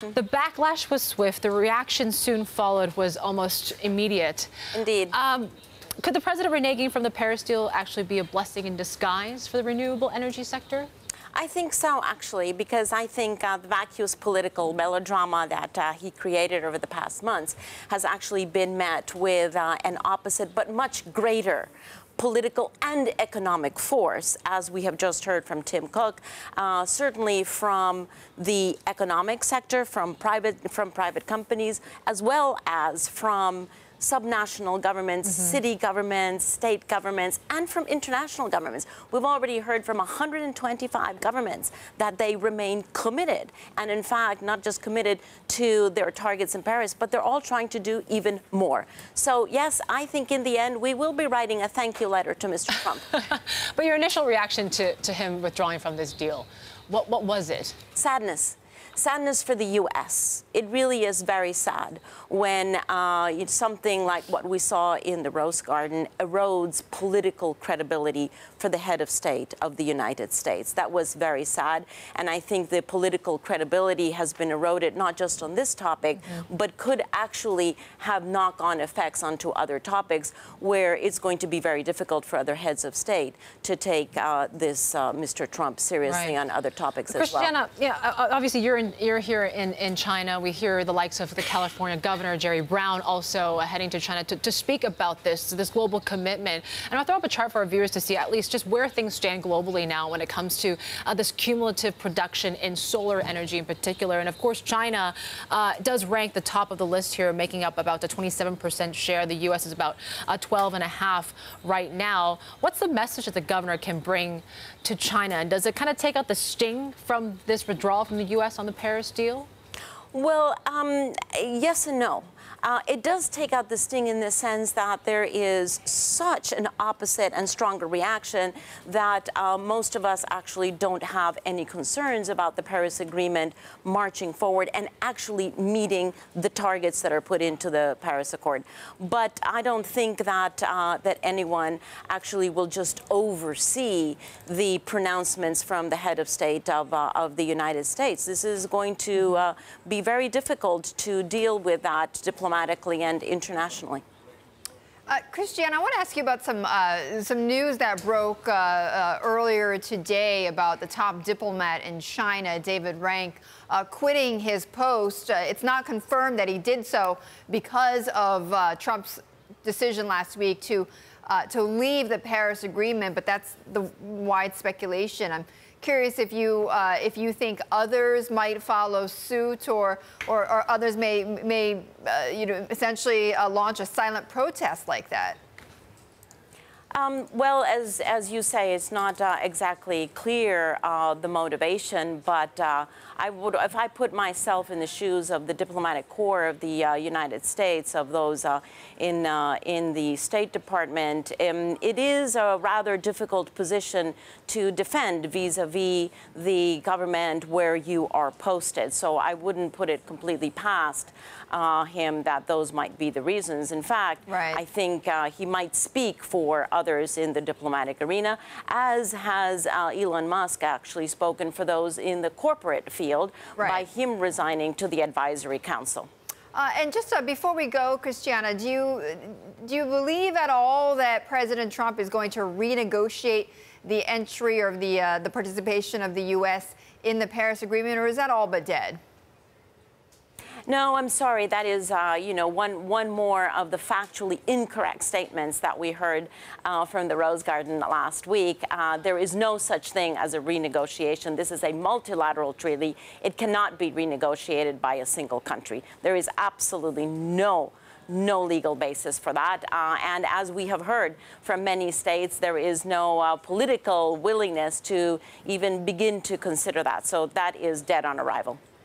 The backlash was swift. The reaction soon followed was almost immediate. Indeed. Could the president reneging from the Paris deal actually be a blessing in disguise for the renewable energy sector? I think so, actually, because I think the vacuous political melodrama that he created over the past months has actually been met with an opposite but much greater political and economic force, as we have just heard from Tim Cook, certainly from the economic sector, from private companies, as well as from subnational governments, city governments, state governments, and from international governments. We've already heard from 125 governments that they remain committed, and in fact, not just committed to their targets in Paris, but they're all trying to do even more. So yes, I think in the end, we will be writing a thank you letter to Mr. Trump. But your initial reaction to him withdrawing from this deal, what was it? Sadness. Sadness for the U.S. It really is very sad when something like what we saw in the Rose Garden erodes political credibility for the head of state of the United States. That was very sad. And I think the political credibility has been eroded not just on this topic, but could actually have knock-on effects onto other topics where it's going to be very difficult for other heads of state to take this Mr. Trump seriously on other topics as well. Christiana, yeah, obviously you're here in China. We hear the likes of the California governor, Jerry Brown, also heading to China to speak about this global commitment. And I'll throw up a chart for our viewers to see at least just where things stand globally now when it comes to this cumulative production in solar energy in particular. And of course, China does rank the top of the list here, making up about a 27% share. The U.S. is about 12.5% right now. What's the message that the governor can bring to China? And does it kind of take out the sting from this withdrawal from the U.S. on the Paris deal? Well, yes and no. It does take out the sting in the sense that there is such an opposite and stronger reaction that most of us actually don't have any concerns about the Paris Agreement marching forward and actually meeting the targets that are put into the Paris Accord. But I don't think that that anyone actually will just oversee the pronouncements from the head of state of the United States. This is going to be very difficult to deal with that diplomatically and internationally. Christiana, I want to ask you about some news that broke earlier today about the top diplomat in China, David Rank, quitting his post. It's not confirmed that he did so because of Trump's decision last week to leave the Paris Agreement, but that's the wide speculation. I'm curious if you think others might follow suit, or others may essentially launch a silent protest like that. Well, as you say, it's not exactly clear the motivation, but I would, if I put myself in the shoes of the diplomatic corps of the United States, of those in the State Department, it is a rather difficult position to defend vis-a-vis the government where you are posted. So I wouldn't put it completely past him that those might be the reasons. In fact, I think he might speak for others in the diplomatic arena, as has Elon Musk actually spoken for those in the corporate field by him resigning to the advisory council. And just before we go, Christiana, do you believe at all that President Trump is going to renegotiate the entry or the participation of the U.S. in the Paris Agreement, or is that all but dead? No, I'm sorry. That is, one more of the factually incorrect statements that we heard from the Rose Garden last week. There is no such thing as a renegotiation. This is a multilateral treaty. It cannot be renegotiated by a single country. There is absolutely no legal basis for that. And as we have heard from many states, there is no political willingness to even begin to consider that. So that is dead on arrival.